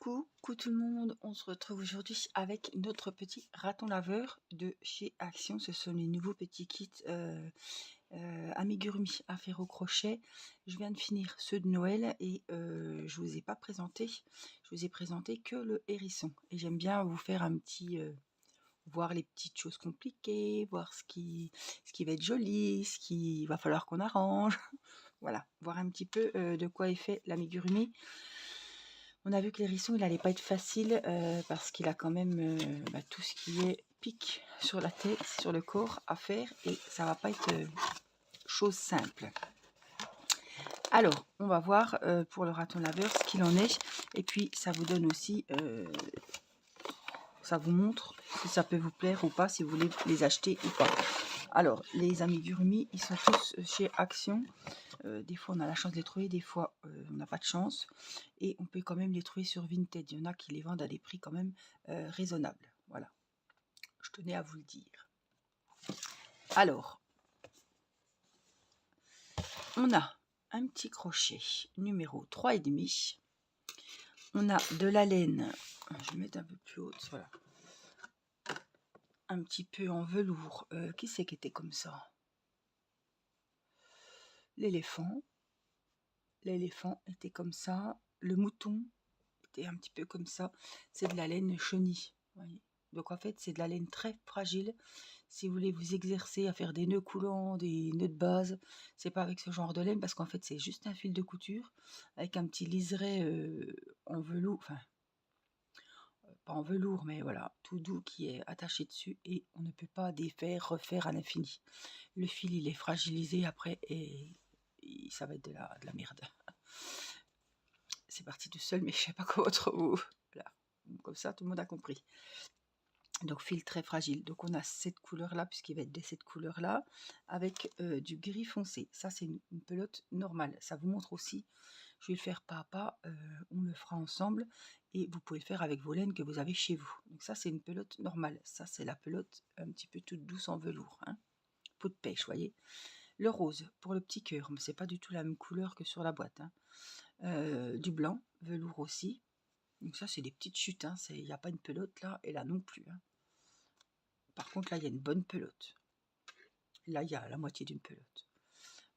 Coucou tout le monde, on se retrouve aujourd'hui avec notre petit raton laveur de chez Action. Ce sont les nouveaux petits kits amigurumi à faire au crochet. Je viens de finir ceux de Noël et je vous ai pas présenté, je vous ai présenté que le hérisson. Et j'aime bien vous faire un petit, voir les petites choses compliquées, voir ce qui va être joli, ce qu'il va falloir qu'on arrange. Voilà, voir un petit peu de quoi est fait l'amigurumi. On a vu que l'hérisson, il n'allait pas être facile parce qu'il a quand même tout ce qui est pic sur la tête, sur le corps à faire et ça va pas être chose simple. Alors, on va voir pour le raton laveur ce qu'il en est et puis ça vous donne aussi, ça vous montre si ça peut vous plaire ou pas, si vous voulez les acheter ou pas. Alors, les amigurumi, ils sont tous chez Action. Des fois, on a la chance de les trouver, des fois, on n'a pas de chance. Et on peut quand même les trouver sur Vinted. Il y en a qui les vendent à des prix quand même raisonnables. Voilà, je tenais à vous le dire. Alors, on a un petit crochet numéro 3,5. On a de la laine, je vais mettre un peu plus haute, voilà. Un petit peu en velours. Qui c'est qui était comme ça? L'éléphant. L'éléphant était comme ça. Le mouton était un petit peu comme ça. C'est de la laine chenille. Voyez. Donc en fait, c'est de la laine très fragile. Si vous voulez vous exercer à faire des nœuds coulants, des nœuds de base, c'est pas avec ce genre de laine parce qu'en fait, c'est juste un fil de couture avec un petit liseré en velours, enfin, pas en velours, mais voilà, tout doux qui est attaché dessus et on ne peut pas défaire, refaire à l'infini. Le fil, il est fragilisé après et ça va être de la merde. C'est parti tout seul, mais je sais pas comment trop. Voilà. Comme ça, tout le monde a compris. Donc fil très fragile. Donc on a cette couleur là, puisqu'il va être de cette couleur là, avec du gris foncé. Ça c'est une pelote normale. Ça vous montre aussi, je vais le faire pas à pas, on le fera ensemble. Et vous pouvez le faire avec vos laines que vous avez chez vous. Donc ça c'est une pelote normale. Ça c'est la pelote un petit peu toute douce en velours. Hein. Peau de pêche, voyez. Le rose pour le petit cœur, mais c'est pas du tout la même couleur que sur la boîte. Hein. Du blanc, velours aussi. Donc ça c'est des petites chutes. Hein. Il n'y a pas une pelote là et là non plus. Hein. Par contre, là, il y a une bonne pelote. Là, il y a la moitié d'une pelote.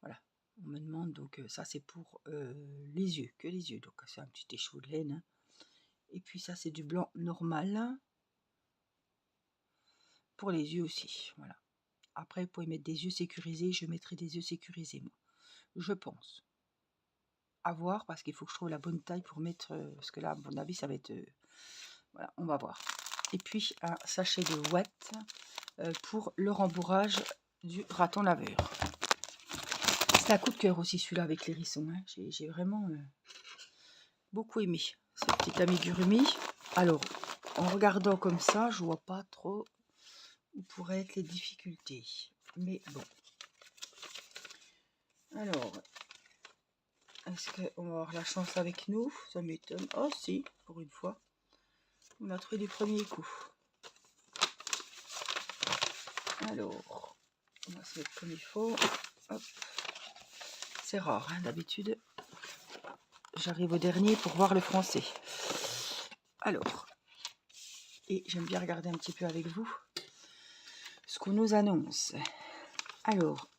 Voilà. On me demande, donc, ça, c'est pour les yeux, que les yeux. Donc, c'est un petit écheveau de laine. Hein. Et puis, ça, c'est du blanc normal. Pour les yeux aussi. Voilà. Après, vous pouvez mettre des yeux sécurisés. Je mettrai des yeux sécurisés, moi. Je pense. À voir, parce qu'il faut que je trouve la bonne taille pour mettre... parce que là, à mon avis, ça va être... voilà, on va voir. Et puis, un sachet de ouate pour le rembourrage du raton laveur. C'est un coup de cœur aussi celui-là avec l'hérisson. Hein. J'ai vraiment beaucoup aimé ce petit amigurumi. Alors, en regardant comme ça, je vois pas trop où pourraient être les difficultés. Mais bon. Alors, est-ce qu'on va avoir la chance avec nous? Ça m'étonne. Oh si, pour une fois. On a trouvé du premier coup. Alors, on va se mettre comme il faut. Hop. C'est rare, hein, d'habitude. J'arrive au dernier pour voir le français. Alors, et j'aime bien regarder un petit peu avec vous ce qu'on nous annonce. Alors,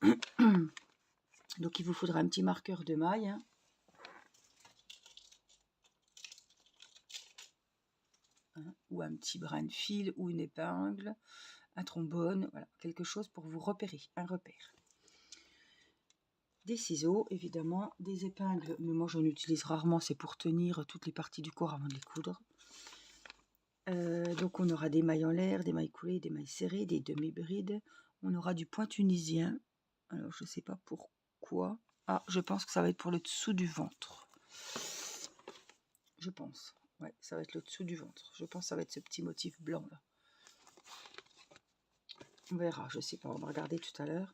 donc il vous faudra un petit marqueur de maille. Hein. Hein, ou un petit brin de fil, ou une épingle, un trombone, voilà, quelque chose pour vous repérer, un repère. Des ciseaux, évidemment, des épingles, mais moi j'en utilise rarement, c'est pour tenir toutes les parties du corps avant de les coudre. Donc on aura des mailles en l'air, des mailles coulées, des mailles serrées, des demi-brides. On aura du point tunisien. Alors je ne sais pas pourquoi. Ah, je pense que ça va être pour le dessous du ventre. Je pense. Ouais, ça va être le dessous du ventre. Je pense que ça va être ce petit motif blanc là. On verra, je ne sais pas, on va regarder tout à l'heure.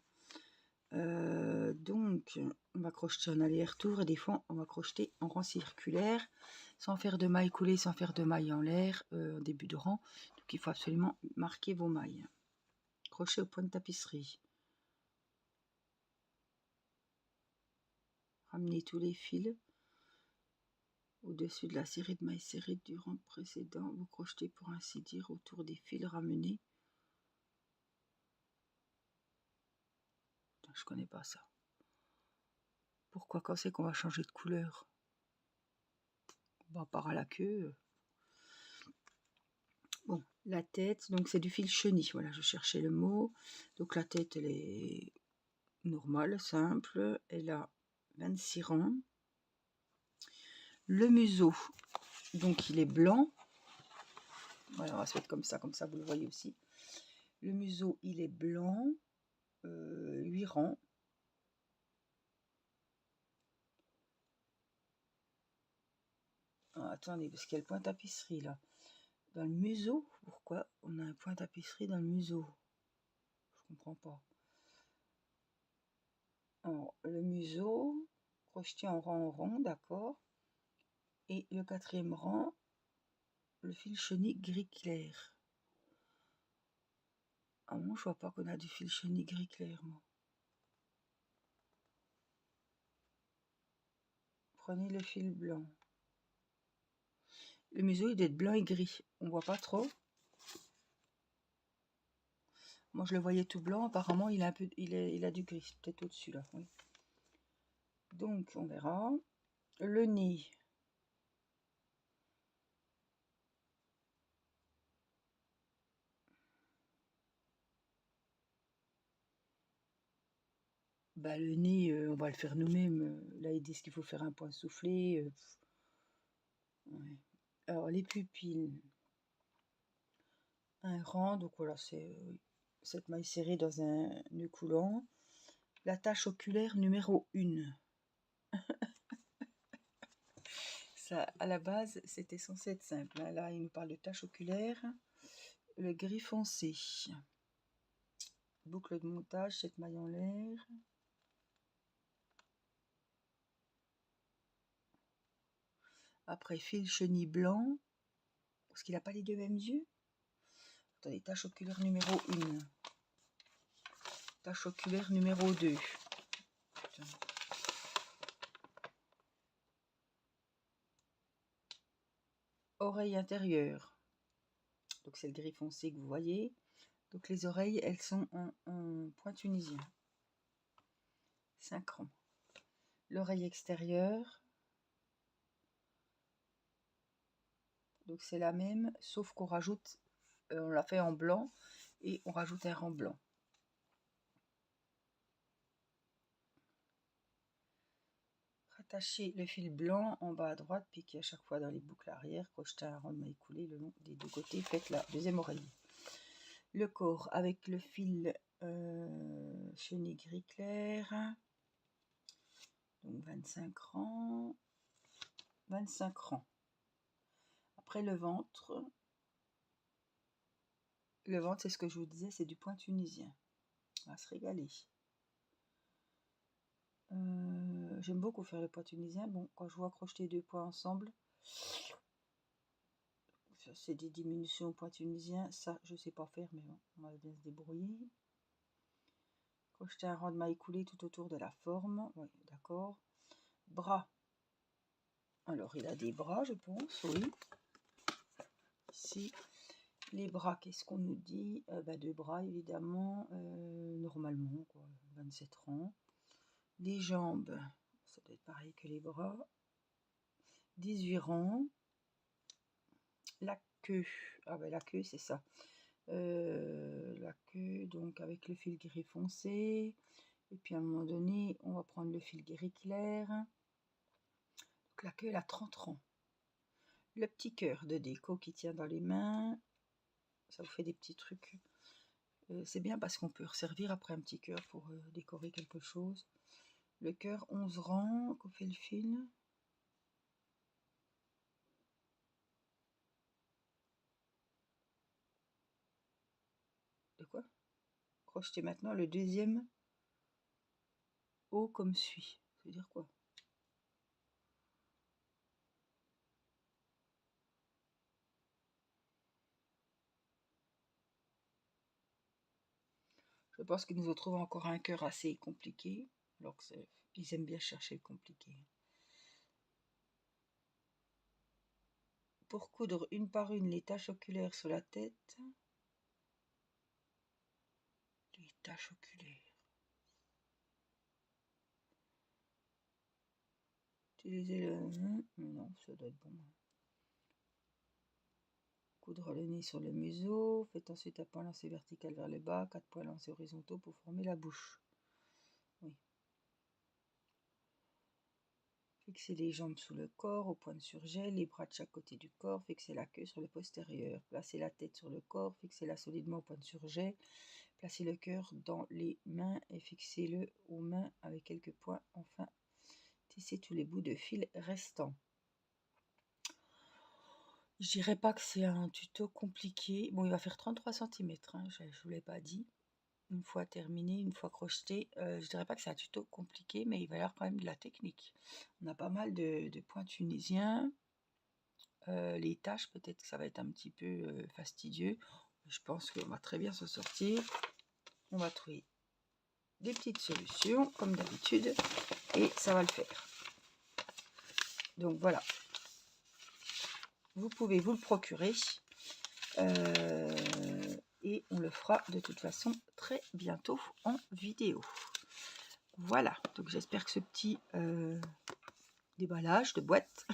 Donc, on va crocheter en aller-retour et des fois, on va crocheter en rang circulaire, sans faire de mailles coulées, sans faire de mailles en l'air, en début de rang. Donc, il faut absolument marquer vos mailles. Crochet au point de tapisserie. Ramenez tous les fils. Au-dessus de la série de mailles serrées du rang précédent, vous crochetez pour ainsi dire autour des fils ramenés. Je connais pas ça. Pourquoi quand c'est qu'on va changer de couleur? Bon, part à la queue. Bon, la tête, donc c'est du fil chenille. Voilà, je cherchais le mot. Donc la tête, elle est normale, simple. Elle a 26 rangs. Le museau, donc il est blanc. Voilà, on va se mettre comme ça vous le voyez aussi. Le museau, il est blanc, 8 rangs. Ah, attendez, parce qu'il y a le point tapisserie là. Dans le museau, pourquoi on a un point tapisserie dans le museau? Je comprends pas. Alors, le museau, crocheté en rond, d'accord. Et le 4e rang, le fil chenille gris clair. Ah moi, je vois pas qu'on a du fil chenille gris clair, moi. Prenez le fil blanc. Le museau, il doit être blanc et gris. On voit pas trop. Moi, je le voyais tout blanc. Apparemment, il a un peu, il a du gris. Peut-être au-dessus, là. Oui. Donc, on verra. Le nez. Bah, le nez, on va le faire nous-mêmes. Là, ils disent qu'il faut faire un point soufflé. Ouais. Alors, les pupilles. Un rang. Donc, voilà, c'est cette maille serrée dans un nœud coulant. La tache oculaire numéro 1. Ça, à la base, c'était censé être simple. Hein. Là, il nous parle de tache oculaire. Le gris foncé. Boucle de montage, cette maille en l'air. Après, fil chenille blanc. Parce qu'il n'a pas les deux mêmes yeux. Attendez, tache oculaire numéro 1. Tache oculaire numéro 2. Putain. Oreille intérieure. Donc c'est le gris foncé que vous voyez. Donc les oreilles, elles sont en point tunisien. 5 rangs. L'oreille extérieure. Donc c'est la même, sauf qu'on rajoute, on l'a fait en blanc et on rajoute un rang blanc. Rattachez le fil blanc en bas à droite, piquez à chaque fois dans les boucles arrière, crochetez un rang de maille coulée le long des deux côtés, faites la deuxième oreille. Le corps avec le fil chenille gris clair, donc 25 rangs, 25 rangs. Après le ventre c'est ce que je vous disais, c'est du point tunisien. On va se régaler. J'aime beaucoup faire le point tunisien. Bon, quand je vois crocheter 2 points ensemble, c'est des diminutions au point tunisien. Ça, je sais pas faire, mais bon, on va bien se débrouiller. Crocheter un rang de maille coulée tout autour de la forme. Oui, d'accord. Bras. Alors, il a des bras, je pense, oui. Ici, les bras, qu'est-ce qu'on nous dit? 2 bras, évidemment, normalement, quoi, 27 rangs. Les jambes, ça doit être pareil que les bras. 18 rangs. La queue, la queue, c'est ça. La queue, donc avec le fil gris foncé. Et puis à un moment donné, on va prendre le fil gris clair. Donc la queue, elle a 30 rangs. Le petit cœur de déco qui tient dans les mains. Ça vous fait des petits trucs. C'est bien parce qu'on peut resservir après un petit cœur pour décorer quelque chose. Le cœur, 11 rangs, qu'on fait le fil. De quoi? Crochetez maintenant le deuxième haut comme suit. Ça veut dire quoi? Je pense qu'ils nous ont trouvé encore un cœur assez compliqué. Alors qu'ils aiment bien chercher le compliqué. pour coudre une par une les taches oculaires sur la tête. Les taches oculaires. Utilisez le... Non, ça doit être bon. Coudre le nez sur le museau. Faites ensuite un point lancé vertical vers le bas, 4 points lancés horizontaux pour former la bouche. Oui. Fixez les jambes sous le corps, au point de surjet, les bras de chaque côté du corps, fixez la queue sur le postérieur. Placez la tête sur le corps, fixez-la solidement au point de surjet. Placez le cœur dans les mains et fixez-le aux mains avec quelques points. Enfin, tissez tous les bouts de fil restants. Je dirais pas que c'est un tuto compliqué. Bon, il va faire 33 cm, hein, je ne vous l'ai pas dit. Une fois terminé, une fois crocheté, je dirais pas que c'est un tuto compliqué, mais il va y avoir quand même de la technique. On a pas mal de points tunisiens. Les tâches, peut-être que ça va être un petit peu fastidieux. Je pense qu'on va très bien s'en sortir. On va trouver des petites solutions, comme d'habitude, et ça va le faire. Donc voilà. Vous pouvez vous le procurer. Et on le fera de toute façon très bientôt en vidéo. Voilà, donc j'espère que ce petit déballage de boîte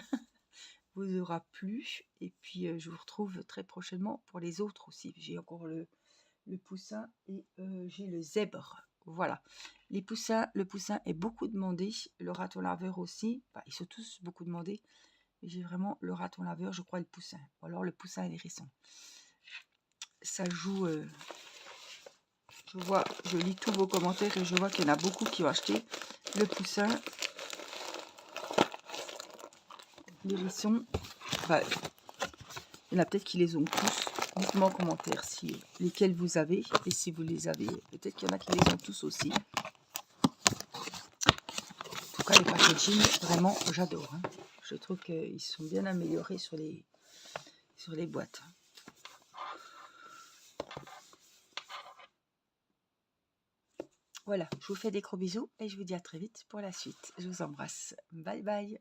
vous aura plu. Et puis je vous retrouve très prochainement pour les autres aussi. J'ai encore le poussin et j'ai le zèbre. Voilà, les poussins, le poussin est beaucoup demandé, le raton laveur aussi. Enfin, ils sont tous beaucoup demandés. Mais j'ai vraiment le raton laveur, je crois, et le poussin. Ou alors le poussin et l'hérisson. Ça joue... je lis tous vos commentaires et je vois qu'il y en a beaucoup qui ont acheté le poussin, l'hérisson. Bah, il y en a peut-être qui les ont tous. Dites-moi en commentaire si lesquels vous avez et si vous les avez. Peut-être qu'il y en a qui les ont tous aussi. En tout cas, les packaging, vraiment, j'adore. Hein. Je trouve qu'ils sont bien améliorés sur les boîtes. Voilà, je vous fais des gros bisous et je vous dis à très vite pour la suite. Je vous embrasse. Bye bye.